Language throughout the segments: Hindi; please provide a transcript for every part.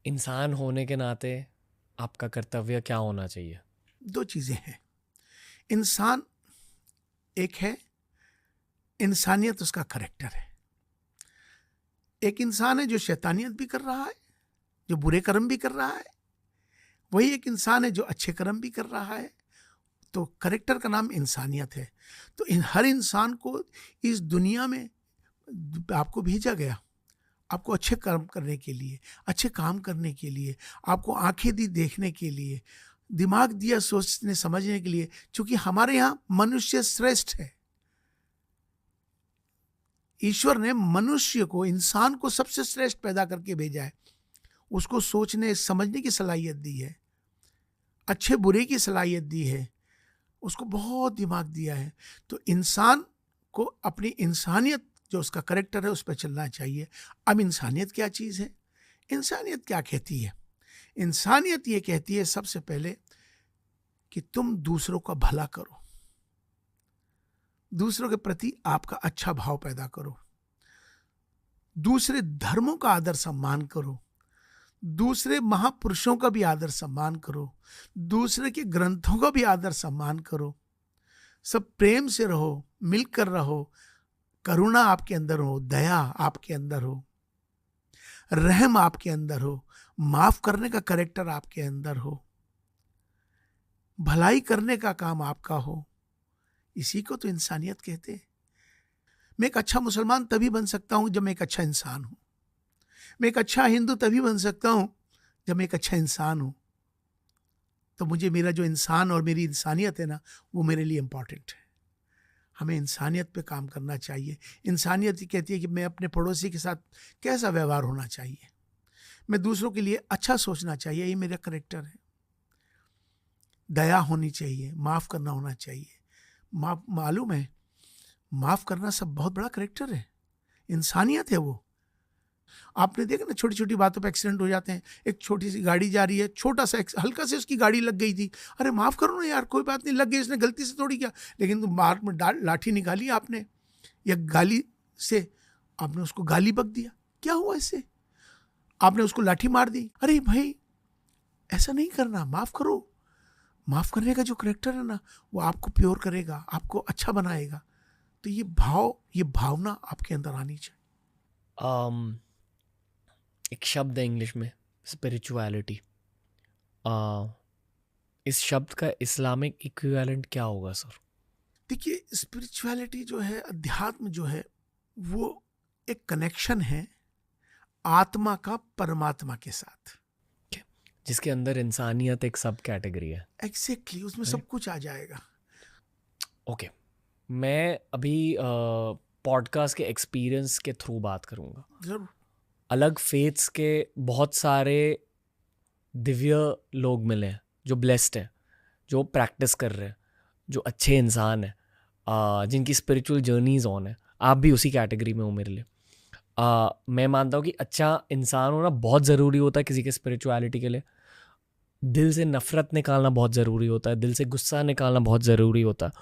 इंसान होने के नाते आपका कर्तव्य क्या होना चाहिए? दो चीज़ें हैं। इंसान एक है, इंसानियत उसका करेक्टर है। एक इंसान है जो शैतानियत भी कर रहा है, जो बुरे कर्म भी कर रहा है। वही एक इंसान है जो अच्छे कर्म भी कर रहा है। तो करेक्टर का नाम इंसानियत है। तो हर इंसान को इस दुनिया में आपको भेजा गया, आपको अच्छे कर्म करने के लिए, अच्छे काम करने के लिए, आपको आंखें दी देखने के लिए, दिमाग दिया सोचने समझने के लिए। क्योंकि हमारे यहाँ मनुष्य श्रेष्ठ है। ईश्वर ने मनुष्य को, इंसान को सबसे श्रेष्ठ पैदा करके भेजा है। उसको सोचने समझने की सलाहियत दी है, अच्छे बुरे की सलाहियत दी है, उसको बहुत दिमाग दिया है। तो इंसान को अपनी इंसानियत, जो उसका करेक्टर है, उस पर चलना चाहिए। अब इंसानियत क्या चीज़ है? इंसानियत क्या कहती है? इंसानियत ये कहती है सबसे पहले कि तुम दूसरों का भला करो, दूसरों के प्रति आपका अच्छा भाव पैदा करो, दूसरे धर्मों का आदर सम्मान करो, दूसरे महापुरुषों का भी आदर सम्मान करो, दूसरे के ग्रंथों का भी आदर सम्मान करो। सब प्रेम से रहो, मिलकर रहो, करुणा आपके अंदर हो, दया आपके अंदर हो, रहम आपके अंदर हो, माफ करने का करेक्टर आपके अंदर हो, भलाई करने का काम आपका हो। इसी को तो इंसानियत कहते हैं। मैं एक अच्छा मुसलमान तभी बन सकता हूं जब मैं एक अच्छा इंसान हूं। मैं एक अच्छा हिंदू तभी बन सकता हूं जब मैं एक अच्छा इंसान हूं। तो मुझे मेरा जो इंसान और मेरी इंसानियत है ना, वो मेरे लिए इंपॉर्टेंट है। हमें इंसानियत पे काम करना चाहिए। इंसानियत ये कहती है कि मैं अपने पड़ोसी के साथ कैसा व्यवहार होना चाहिए, मैं दूसरों के लिए अच्छा सोचना चाहिए, ये मेरा करेक्टर है। दया होनी चाहिए, माफ करना होना चाहिए। मालूम है, माफ करना सब बहुत बड़ा करेक्टर है, इंसानियत है वो। आपने देखा ना, छोटी छोटी बातों पे एक्सीडेंट हो जाते हैं। एक छोटी सी गाड़ी जा रही है, छोटा सा हल्का से उसकी गाड़ी लग गई थी, अरे माफ करो ना यार, कोई बात नहीं, लग गई, इसने गलती से थोड़ी किया। लेकिन तुम मार्ग में लाठी निकाली आपने, या गाली से आपने उसको गाली बक दिया, क्या हुआ इससे? आपने उसको लाठी मार दी। अरे भाई, ऐसा नहीं करना, माफ करो। माफ करने का जो करेक्टर है ना, वो आपको प्योर करेगा, आपको अच्छा बनाएगा। तो ये भाव, ये भावना आपके अंदर आनी चाहिए। एक शब्द है इंग्लिश में, स्पिरिचुअलिटी। इस शब्द का इस्लामिक इक्विवेलेंट क्या होगा सर? देखिए, स्पिरिचुअलिटी जो है, अध्यात्म जो है, वो एक कनेक्शन है आत्मा का परमात्मा के साथ, जिसके अंदर इंसानियत एक सब कैटेगरी है। एग्जैक्टली, उसमें सब कुछ आ जाएगा। ओके, मैं अभी पॉडकास्ट के एक्सपीरियंस के थ्रू बात करूँगा। जरूर। अलग फेथ्स के बहुत सारे दिव्य लोग मिले हैं जो ब्लेस्ड हैं, जो प्रैक्टिस कर रहे हैं, जो अच्छे इंसान हैं, जिनकी स्पिरिचुअल जर्नीज ऑन है। आप भी उसी कैटेगरी में हो मेरे लिए। मैं मानता हूँ कि अच्छा इंसान होना बहुत ज़रूरी होता है किसी के स्पिरिचुअलिटी के लिए। दिल से नफ़रत निकालना बहुत ज़रूरी होता है, दिल से गुस्सा निकालना बहुत ज़रूरी होता है।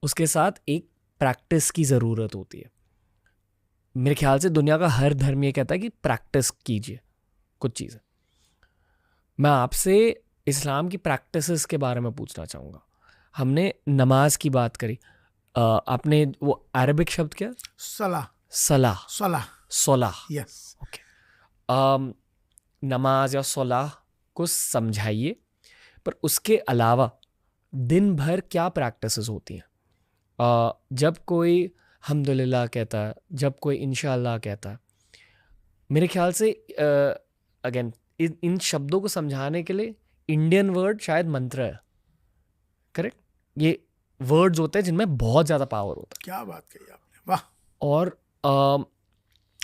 उसके साथ एक प्रैक्टिस की ज़रूरत होती है। मेरे ख्याल से दुनिया का हर धर्म ये कहता है कि प्रैक्टिस कीजिए कुछ चीज़ें। मैं आपसे इस्लाम की प्रैक्टिसेस के बारे में पूछना चाहूँगा। हमने नमाज की बात करी, आपने वो अरबिक शब्द क्या? सलाह। सलाह। सलाह। सोलाह। यस। ओके। नमाज या सोलाह को समझाइए, पर उसके अलावा दिन भर क्या प्रैक्टिसेस होती हैं? जब कोई हम्दुलिल्लाह कहता है, जब कोई इंशाअल्लाह कहता है, मेरे ख्याल से अगेन इन शब्दों को समझाने के लिए इंडियन वर्ड शायद मंत्र है। करेक्ट? ये वर्ड्स होते हैं जिनमें बहुत ज़्यादा पावर होता है। क्या बात कही आपने, वाह। और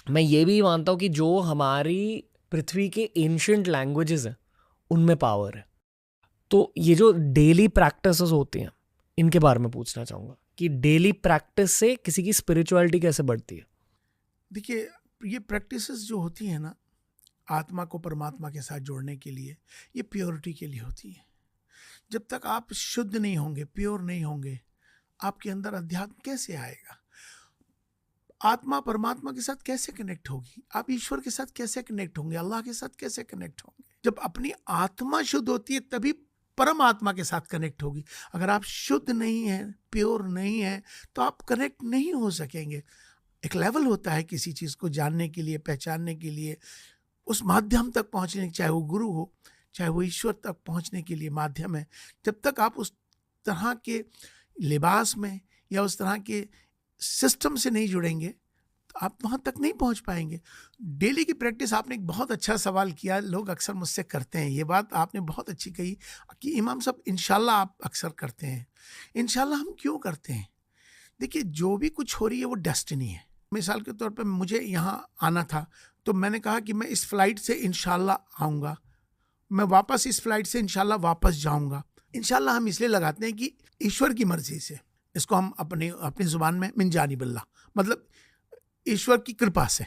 मैं ये भी मानता हूँ कि जो हमारी पृथ्वी के एंशिएंट लैंग्वेजेस हैं उनमें पावर है। तो ये जो डेली प्रैक्टिसेस होती हैं, इनके बारे में पूछना चाहूँगा कि डेली प्रैक्टिस से किसी की स्पिरिचुअलिटी कैसे बढ़ती है? देखिए, ये प्रैक्टिसेस जो होती हैं ना, आत्मा को परमात्मा के साथ जोड़ने के लिए, ये प्योरिटी के लिए होती है। जब तक आप शुद्ध नहीं होंगे, प्योर नहीं होंगे, आपके अंदर अध्यात्म कैसे आएगा? आत्मा परमात्मा के साथ कैसे कनेक्ट होगी? आप ईश्वर के साथ कैसे कनेक्ट होंगे? अल्लाह के साथ कैसे कनेक्ट होंगे? जब अपनी आत्मा शुद्ध होती है तभी परमात्मा के साथ कनेक्ट होगी। अगर आप शुद्ध नहीं हैं, प्योर नहीं हैं, तो आप कनेक्ट नहीं हो सकेंगे। एक लेवल होता है किसी चीज़ को जानने के लिए, पहचानने के लिए, उस माध्यम तक पहुंचने, चाहे वो गुरु हो, चाहे वो ईश्वर तक पहुंचने के लिए माध्यम है। जब तक आप उस तरह के लिबास में या उस तरह के सिस्टम से नहीं जुड़ेंगे तो आप वहाँ तक नहीं पहुँच पाएंगे। डेली की प्रैक्टिस, आपने एक बहुत अच्छा सवाल किया, लोग अक्सर मुझसे करते हैं ये बात, आपने बहुत अच्छी कही कि इमाम साहब इंशाल्लाह आप अक्सर करते हैं। इंशाल्लाह हम क्यों करते हैं? देखिए, जो भी कुछ हो रही है वो डेस्टिनी है। मिसाल के तौर पे मुझे यहाँ आना था तो मैंने कहा कि मैं इस फ्लाइट से इंशाल्लाह आऊँगा, मैं वापस इस फ्लाइट से इंशाल्लाह वापस जाऊँगा। इंशाल्लाह हम इसलिए लगाते हैं कि ईश्वर की मर्जी से, इसको हम अपनी ज़ुबान में मिन जानिबिल्लाह, मतलब ईश्वर की कृपा से।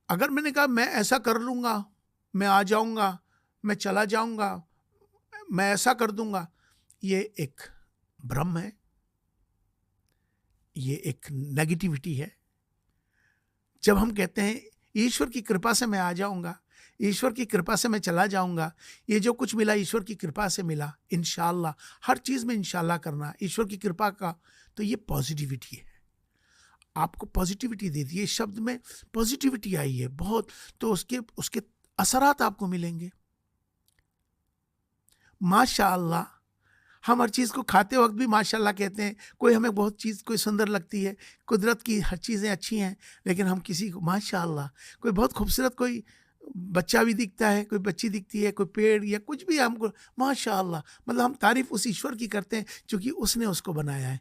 अगर मैंने कहा मैं ऐसा कर लूँगा, मैं आ जाऊँगा, मैं चला जाऊँगा, मैं ऐसा कर दूँगा, ये एक भ्रम है, ये एक नेगेटिविटी है। जब हम कहते हैं ईश्वर की कृपा से मैं आ जाऊँगा, ईश्वर की कृपा से मैं चला जाऊँगा, ये जो कुछ मिला ईश्वर की कृपा से मिला, इंशाल्लाह, हर चीज़ में इंशाल्लाह करना ईश्वर की कृपा का, तो ये पॉजिटिविटी है। आपको पॉजिटिविटी दे दी, इस शब्द में पॉजिटिविटी आई है बहुत, तो उसके असरात आपको मिलेंगे। माशाअल्लाह, हम हर चीज़ को खाते वक्त भी माशाअल्लाह कहते हैं। कोई हमें बहुत चीज़ कोई सुंदर लगती है, कुदरत की हर चीज़ें अच्छी हैं, लेकिन हम किसी को माशाअल्लाह, कोई बहुत खूबसूरत कोई बच्चा भी दिखता है, कोई बच्ची दिखती है, कोई पेड़ या कुछ भी हमको माशाअल्लाह, मतलब हम तारीफ़ उस ईश्वर की करते हैं क्योंकि उसने उसको बनाया है।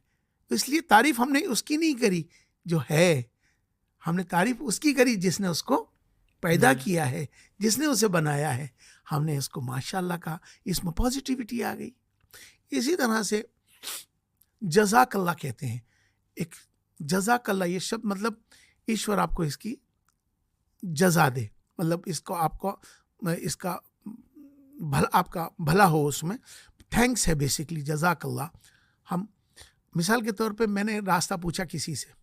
तो इसलिए तारीफ़ हमने उसकी नहीं करी जो है, हमने तारीफ़ उसकी करी जिसने उसको पैदा किया है, जिसने उसे बनाया है। हमने इसको माशाअल्लाह कहा, इसमें पॉजिटिविटी आ गई। इसी तरह से जज़ाकल्लाह कहते हैं। एक जज़ाकल्लाह, ये शब्द मतलब ईश्वर आपको इसकी जज़ा दे, मतलब इसको आपको इसका आपका भला हो, उसमें थैंक्स है बेसिकली जज़ाकल्लाह। हम मिसाल के तौर पे मैंने रास्ता पूछा किसी से,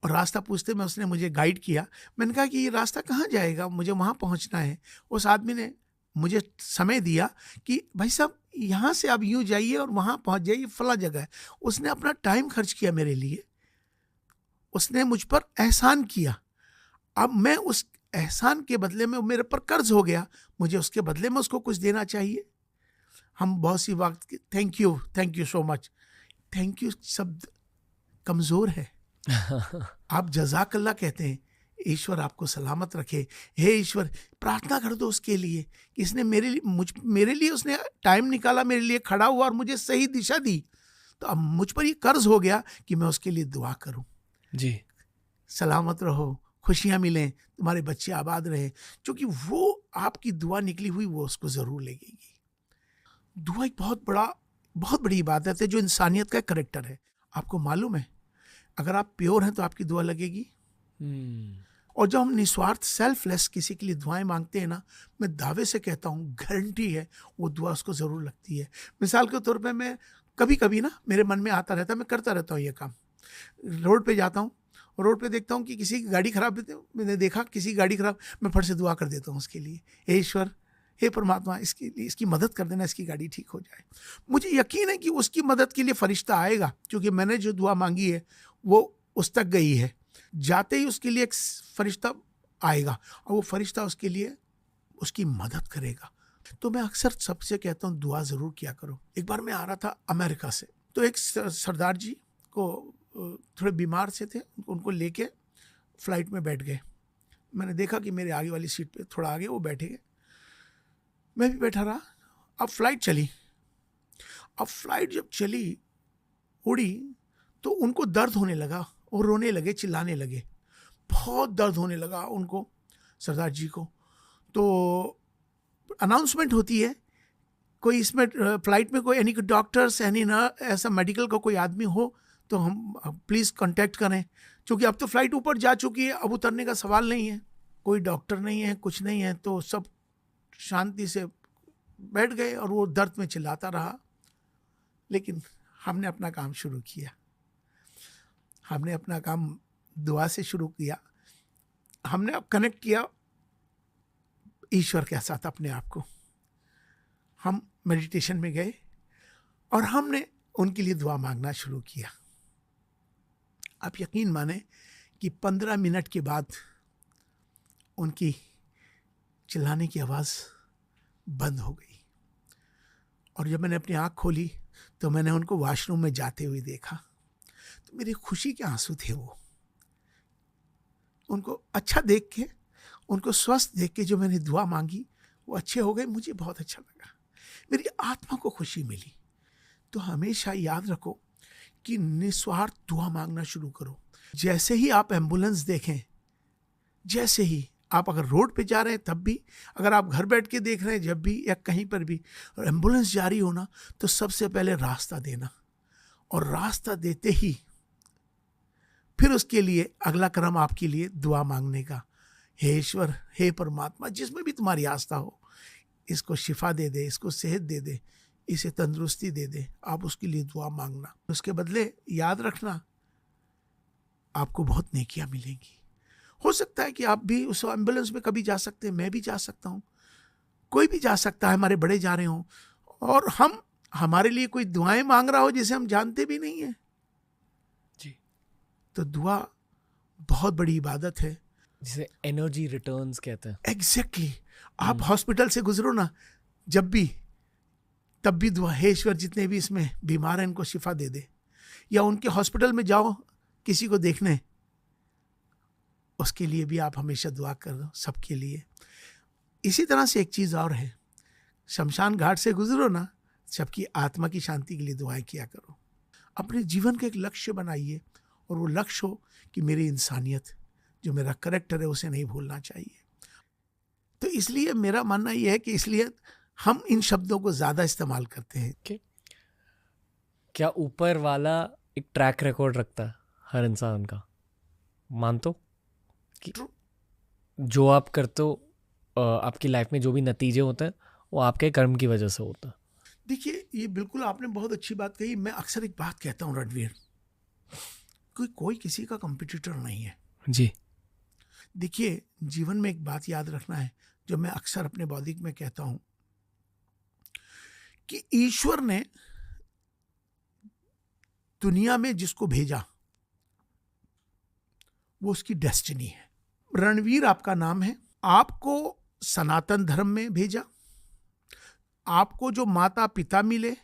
और रास्ता पूछते में उसने मुझे गाइड किया। मैंने कहा कि ये रास्ता कहाँ जाएगा, मुझे वहाँ पहुँचना है। उस आदमी ने मुझे समय दिया कि भाई साहब यहाँ से आप यूँ जाइए और वहाँ पहुँच जाइए, फला जगह है। उसने अपना टाइम खर्च किया मेरे लिए, उसने मुझ पर एहसान किया। अब मैं उस एहसान के बदले में, मेरे पर कर्ज हो गया, मुझे उसके बदले में उसको कुछ देना चाहिए। हम बहुत सी वक्त thank you so much, thank you शब्द कमज़ोर है। आप जज़ाकल्लाह कहते हैं, ईश्वर आपको सलामत रखे, हे ईश्वर, प्रार्थना कर दो उसके लिए कि इसने मेरे लिए उसने टाइम निकाला, मेरे लिए खड़ा हुआ और मुझे सही दिशा दी। तो अब मुझ पर ये कर्ज हो गया कि मैं उसके लिए दुआ करूं। जी, सलामत रहो, खुशियां मिलें, तुम्हारे बच्चे आबाद रहे, क्योंकि वो आपकी दुआ निकली हुई वो उसको ज़रूर लगेगी। दुआ एक बहुत बड़ी इबादत है जो इंसानियत का करैक्टर है। आपको मालूम है, अगर आप प्योर हैं तो आपकी दुआ लगेगी। और जब हम निस्वार्थ सेल्फलेस किसी के लिए दुआएं मांगते हैं ना, मैं दावे से कहता हूँ, गारंटी है वो दुआ उसको ज़रूर लगती है। मिसाल के तौर पे मैं कभी कभी ना, मेरे मन में आता रहता है, मैं करता रहता हूँ ये काम। रोड पे जाता हूँ, रोड पे देखता हूँ कि किसी की गाड़ी खराब है, मैंने देखा किसी की गाड़ी खराब, मैं फट से दुआ कर देता हूँ उसके लिए, हे ईश्वर, हे परमात्मा, इसकी मदद कर देना, इसकी गाड़ी ठीक हो जाए। मुझे यकीन है कि उसकी मदद के लिए फरिश्ता आएगा, क्योंकि मैंने जो दुआ मांगी है वो उस तक गई है। जाते ही उसके लिए एक फरिश्ता आएगा और वो फरिश्ता उसके लिए उसकी मदद करेगा। तो मैं अक्सर सबसे कहता हूँ दुआ ज़रूर किया करो। एक बार मैं आ रहा था अमेरिका से, तो एक सरदार जी को थोड़े बीमार से थे, उनको लेके फ़्लाइट में बैठ गए। मैंने देखा कि मेरे आगे वाली सीट पे थोड़ा आगे वो बैठे गए, मैं भी बैठा रहा। अब फ्लाइट चली, अब फ्लाइट जब चली, उड़ी, तो उनको दर्द होने लगा और रोने लगे, चिल्लाने लगे, बहुत दर्द होने लगा उनको, सरदार जी को। तो अनाउंसमेंट होती है, कोई इसमें फ्लाइट में कोई डॉक्टर्स ऐसा मेडिकल का कोई आदमी हो तो हम प्लीज़ कांटेक्ट करें, क्योंकि अब तो फ्लाइट ऊपर जा चुकी है, अब उतरने का सवाल नहीं है, कोई डॉक्टर नहीं है, कुछ नहीं है। तो सब शांति से बैठ गए और वो दर्द में चिल्लाता रहा। लेकिन हमने अपना काम शुरू किया, हमने अपना काम दुआ से शुरू किया। हमने अब कनेक्ट किया ईश्वर के साथ अपने आप को। हम मेडिटेशन में गए और हमने उनके लिए दुआ मांगना शुरू किया। आप यकीन माने कि 15 मिनट के बाद उनकी चिल्लाने की आवाज़ बंद हो गई और जब मैंने अपनी आँख खोली तो मैंने उनको वॉशरूम में जाते हुए देखा। तो मेरी खुशी के आंसू थे। वो उनको अच्छा देख के, उनको स्वस्थ देख के जो मैंने दुआ मांगी वो अच्छे हो गए। मुझे बहुत अच्छा लगा, मेरी आत्मा को खुशी मिली। तो हमेशा याद रखो कि निस्वार्थ दुआ मांगना शुरू करो। जैसे ही आप एम्बुलेंस देखें, जैसे ही आप अगर रोड पे जा रहे हैं तब भी, अगर आप घर बैठ के देख रहे हैं जब भी, या कहीं पर भी, और एम्बुलेंस जा रही हो ना, तो सबसे पहले रास्ता देना, और रास्ता देते ही फिर उसके लिए अगला क्रम आपके लिए दुआ मांगने का। हे ईश्वर, हे परमात्मा, जिसमें भी तुम्हारी आस्था हो, इसको शिफा दे दे, इसको सेहत दे दे, इसे तंदुरुस्ती दे दे। आप उसके लिए दुआ मांगना। उसके बदले याद रखना आपको बहुत नेकियां मिलेंगी। हो सकता है कि आप भी उस एम्बुलेंस में कभी जा सकते हैं, मैं भी जा सकता हूँ, कोई भी जा सकता है, हमारे बड़े जा रहे हों और हम हमारे लिए कोई दुआएं मांग रहा हो जिसे हम जानते भी नहीं है जी। तो दुआ बहुत बड़ी इबादत है, जिसे एनर्जी रिटर्न्स कहते हैं। एग्जैक्टली। आप हॉस्पिटल से गुजरो ना जब भी, तब भी दुआ, हे ईश्वर जितने भी इसमें बीमार हैं इनको शिफा दे दे। या उनके हॉस्पिटल में जाओ किसी को देखने, उसके लिए भी आप हमेशा दुआ कर दो, सबके लिए। इसी तरह से एक चीज़ और है, शमशान घाट से गुजरो ना, सबकी आत्मा की शांति के लिए दुआएं किया करो। अपने जीवन का एक लक्ष्य बनाइए और वो लक्ष्य हो कि मेरी इंसानियत, जो मेरा करैक्टर है, उसे नहीं भूलना चाहिए। तो इसलिए मेरा मानना यह है कि इसलिए हम इन शब्दों को ज़्यादा इस्तेमाल करते हैं। क्या ऊपर वाला एक ट्रैक रिकॉर्ड रखता है हर इंसान का? मानते हो कि जो आप करते हो, आपकी लाइफ में जो भी नतीजे होते हैं वो आपके कर्म की वजह से होता है? देखिए, ये बिल्कुल आपने बहुत अच्छी बात कही। मैं अक्सर एक बात कहता हूँ रणवीर, कोई किसी का कंपटीटर नहीं है। जी। देखिए, जीवन में एक बात याद रखना है जो मैं अक्सर अपने बौद्धिक में कहता हूँ कि ईश्वर ने दुनिया में जिसको भेजा वो उसकी डेस्टिनी है। रणवीर आपका नाम है, आपको सनातन धर्म में भेजा, आपको जो माता पिता मिले,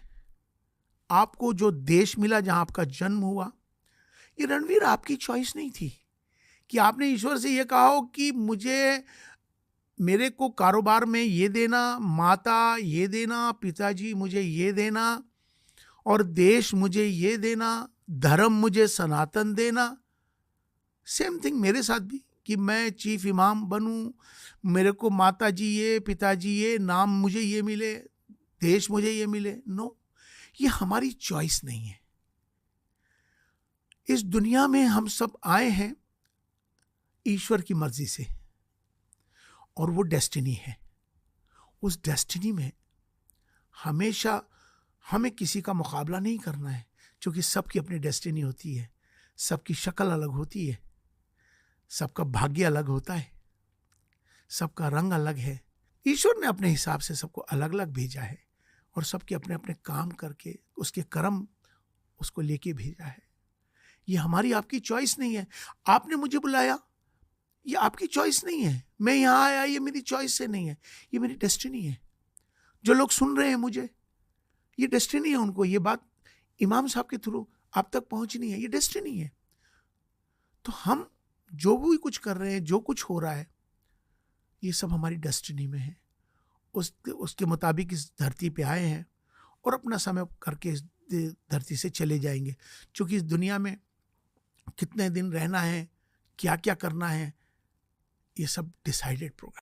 आपको जो देश मिला जहां आपका जन्म हुआ, ये रणवीर आपकी चॉइस नहीं थी कि आपने ईश्वर से ये कहा हो कि मुझे, मेरे को कारोबार में ये देना, माता ये देना, पिताजी मुझे ये देना, और देश मुझे ये देना, धर्म मुझे सनातन देना। सेम थिंग मेरे साथ भी, कि मैं चीफ इमाम बनूं, मेरे को माता जी ये, पिताजी ये, नाम मुझे ये मिले, देश मुझे ये मिले। नो, ये हमारी चॉइस नहीं है। इस दुनिया में हम सब आए हैं ईश्वर की मर्जी से, और वो डेस्टिनी है। उस डेस्टिनी में हमेशा हमें किसी का मुकाबला नहीं करना है, क्योंकि सबकी अपनी डेस्टिनी होती है, सबकी शक्ल अलग होती है, सबका भाग्य अलग होता है, सबका रंग अलग है। ईश्वर ने अपने हिसाब से सबको अलग अलग भेजा है और सबके अपने अपने काम करके उसके कर्म उसको लेके भेजा है। ये हमारी आपकी चॉइस नहीं है। आपने मुझे बुलाया, ये आपकी चॉइस नहीं है। मैं यहाँ आया, ये मेरी चॉइस से नहीं है, ये मेरी डेस्टिनी है। जो लोग सुन रहे हैं मुझे, ये डेस्टिनी है उनको, ये बात इमाम साहब के थ्रू आप तक पहुंचनी है, ये डेस्टिनी है। तो हम जो भी कुछ कर रहे हैं, जो कुछ हो रहा है, ये सब हमारी डेस्टिनी में है। उसके मुताबिक इस धरती पे आए हैं और अपना समय करके इस धरती से चले जाएंगे। क्योंकि इस दुनिया में कितने दिन रहना है, क्या क्या करना है, ये सब डिसाइडेड प्रोग्राम।